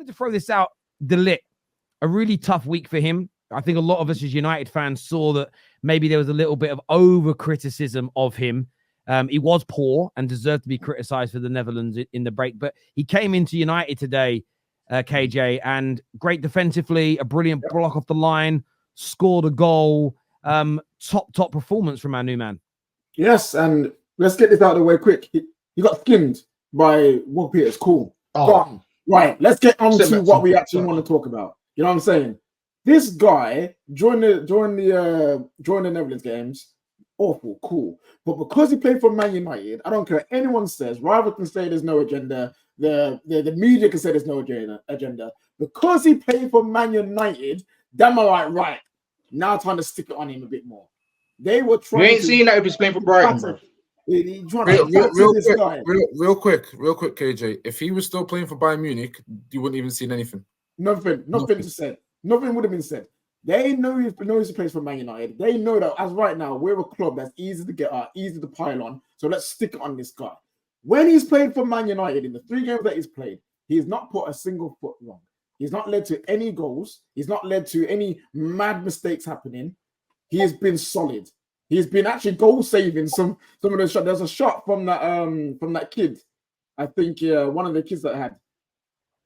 wanted to throw this out. Ligt, a really tough week for him. I think a lot of us as United fans saw that maybe there was a little bit of over criticism of him. He was poor and deserved to be criticised for the Netherlands in the break, but he came into United today, KJ, and great defensively, a brilliant block off the line, scored a goal. Top performance from our new man. Yes, and let's get this out of the way quick. He got skinned by Will Peters. Cool. Oh. Right, let's get on to what we actually want to talk about. You know what I'm saying? This guy joined the Netherlands games. Awful, cool. But because he played for Man United, I don't care what anyone says. Rival can say there's no agenda. The media can say there's no agenda. Because he played for Man United, them are like, right, now trying to stick it on him a bit more. They were trying. You ain't seen that if he's playing for Brighton, bro. Real quick, KJ. If he was still playing for Bayern Munich, you wouldn't even seen anything. Nothing to say. Nothing would have been said. They know he plays for Man United. They know that as right now, we're a club that's easy to get out, easy to pile on. So let's stick it on this guy. When he's played for Man United, in the 3 games that he's played, he's not put a single foot wrong. He's not led to any goals. He's not led to any mad mistakes happening. He has been solid. He's been actually goal saving some of the shots. There's a shot from that kid. I think one of the kids that had.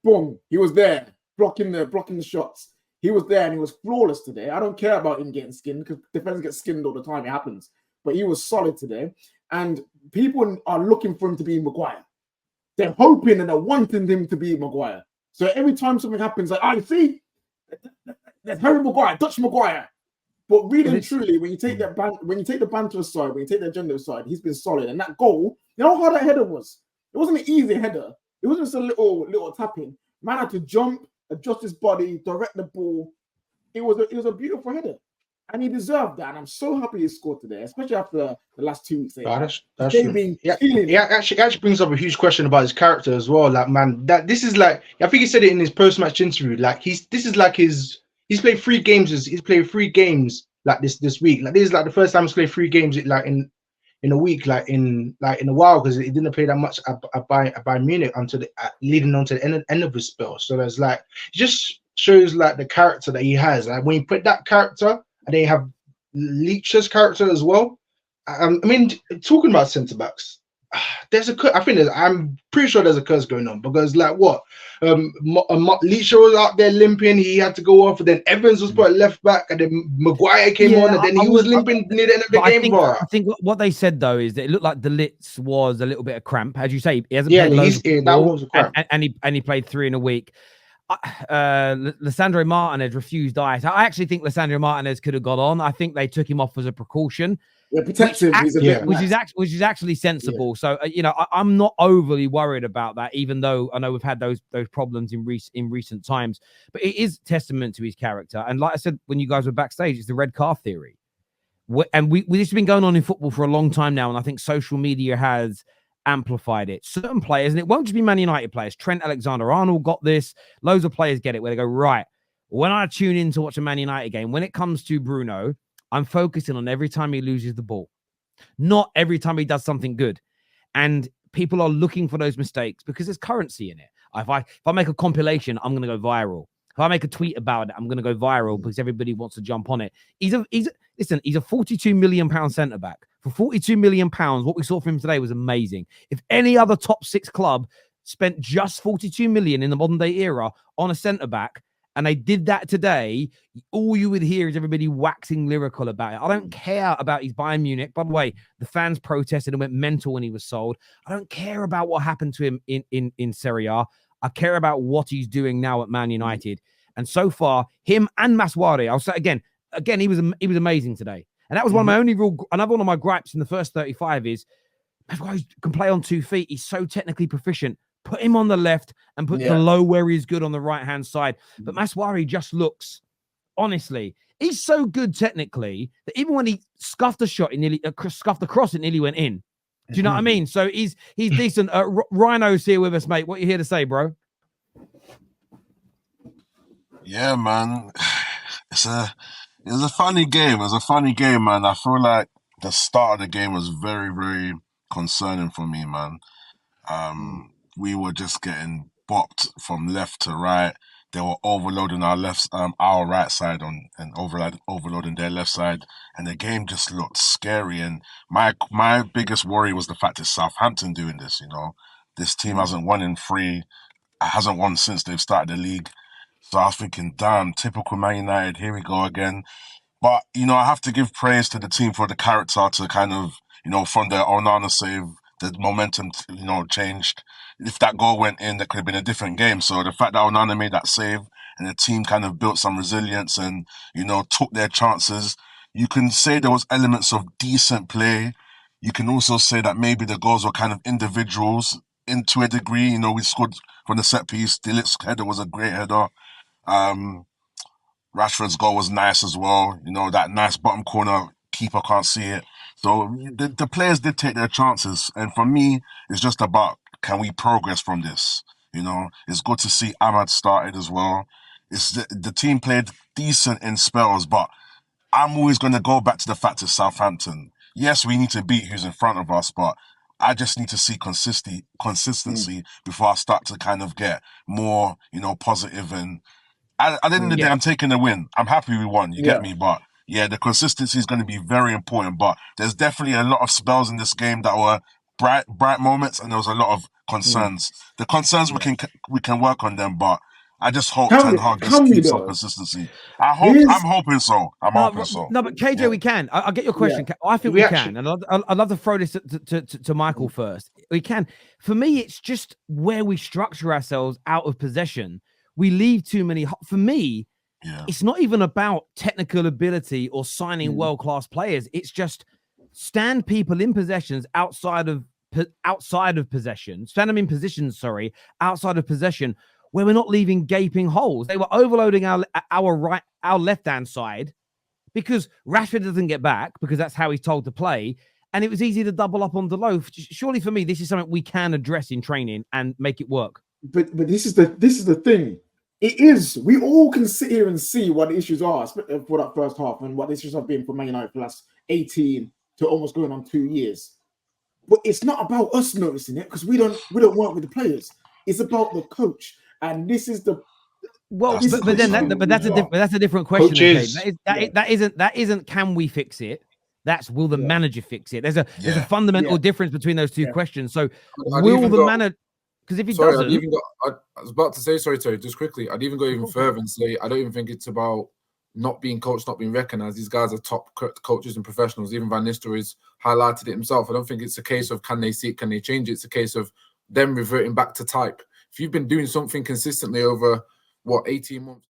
Boom. He was there blocking the shots. He was there and he was flawless today. I don't care about him getting skinned because defenders get skinned all the time. It happens. But he was solid today. And people are looking for him to be Maguire. They're hoping and they're wanting him to be Maguire. So every time something happens, like, I see, there's Harry Maguire, Dutch Maguire. But really and truly, when you take the banter aside, when you take the agenda aside, he's been solid. And that goal, you know how that header was? It wasn't an easy header. It wasn't just a little tapping. Man had to jump, adjust his body, direct the ball. It was a beautiful header. And he deserved that. And I'm so happy he scored today, especially after the last 2 weeks. That's true. He actually brings up a huge question about his character as well. Like, man, this is like, I think he said it in his post-match interview. Like, he's played 3 games. He's played 3 games like this week. Like, this is like the first time he's played 3 games like in a week, like in a while, because he didn't play that much at Bayern Munich until leading on to the end of his spell. So there's like, it just shows like the character that he has. Like, when you put that character and then you have Licht's character as well. I mean, talking about centre backs, I'm pretty sure there's a curse going on, because like what, Leach was out there limping, he had to go off, and then Evans was put left back, and then Maguire came on, and then he was limping near the end of the game. I think what they said though is that it looked like the Ligt was a little bit of cramp, as you say. He hasn't played that was a cramp, and he played 3 in a week. Lisandro Martinez refused ice. I actually think Lisandro Martinez could have got on. I think they took him off as a precaution. Protective, which is actually sensible. So I'm not overly worried about that, even though I know we've had those problems in recent times. But it is testament to his character. And like I said, when you guys were backstage, it's the red car theory. And this has been going on in football for a long time now, and I think social media has amplified it. Certain players, and it won't just be Man United players. Trent Alexander-Arnold got this. Loads of players get it, where they go, right, when I tune in to watch a Man United game, when it comes to Bruno, I'm focusing on every time he loses the ball, not every time he does something good. And people are looking for those mistakes because there's currency in it. If I make a compilation, I'm going to go viral. If I make a tweet about it, I'm going to go viral because everybody wants to jump on it. He's a 42 million pound centre back. For 42 million pounds, what we saw from him today was amazing. If any other top 6 club spent just 42 million in the modern day era on a centre back, and they did that today, all you would hear is everybody waxing lyrical about it. I don't care about his Bayern Munich. By the way, the fans protested and went mental when he was sold. I don't care about what happened to him in Serie A. I care about what he's doing now at Man United. And so far, him and Maswari, I'll say again, he was amazing today. And that was another one of my gripes in the first 35 is Maswari can play on 2 feet. He's so technically proficient. Put him on the left and put Below where he's good on the right-hand side. But Maswari just looks, honestly, he's so good technically that even when he scuffed a shot, he nearly scuffed the cross, it nearly went in. Do you know what I mean? So he's decent. Rhino's here with us, mate. What are you here to say, bro? Yeah, man. It was a funny game. It was a funny game, man. I feel like the start of the game was very, very concerning for me, man. We were just getting bopped from left to right. They were overloading our right side and overloading their left side, and the game just looked scary. And my biggest worry was the fact that Southampton doing this. You know, this team hasn't won in 3, hasn't won since they've started the league. So I was thinking, damn, typical Man United. Here we go again. But, you know, I have to give praise to the team for the character to kind of, you know, from the Onana save, the momentum, you know, changed. If that goal went in, that could have been a different game. So the fact that Onana made that save and the team kind of built some resilience and, you know, took their chances, you can say there was elements of decent play. You can also say that maybe the goals were kind of individuals into a degree. You know, we scored from the set piece. The Licht's header was a great header. Rashford's goal was nice as well. You know, that nice bottom corner, keeper can't see it. So the players did take their chances. And for me, it's just about, can we progress from this? You know, it's good to see Ahmad started as well. It's the team played decent in spells, but I'm always going to go back to the fact of Southampton. Yes, we need to beat who's in front of us, but I just need to see consistency before I start to kind of get more, you know, positive. And at the end of the day, I'm taking the win. I'm happy we won. You get me? But yeah, the consistency is going to be very important. But there's definitely a lot of spells in this game that were bright moments, and there was a lot of concerns. The concerns we can work on them, but I just hope Ten Hag just keeps some consistency. I'm hoping so. Hoping so. No, but KJ, we can. I'll get your question. I think we can, and I'd love to throw this to Michael first. We can. For me, it's just where we structure ourselves out of possession. We leave too many. For me, it's not even about technical ability or signing world-class players. It's just stand people in possessions outside of possession. Stand them in positions, outside of possession, where we're not leaving gaping holes. They were overloading our left-hand side because Rashford doesn't get back because that's how he's told to play. And it was easy to double up on Delo. Surely for me, this is something we can address in training and make it work. But this is the thing. It is. We all can sit here and see what the issues are for that first half and what the issues have been for Man United for the last 18 to almost going on 2 years. But it's not about us noticing it because we don't work with the players. It's about the coach, and this is the. Well, that's a different question. That isn't can we fix it? That's will the manager fix it? There's a fundamental difference between those two questions. So will the manager? Because if he doesn't, I was about to say, sorry, just quickly. I'd even go even further and say I don't even think it's about not being coached, not being recognised. These guys are top coaches and professionals. Even Van Nistelrooy's highlighted it himself. I don't think it's a case of can they see it, can they change it. It's a case of them reverting back to type. If you've been doing something consistently over 18 months.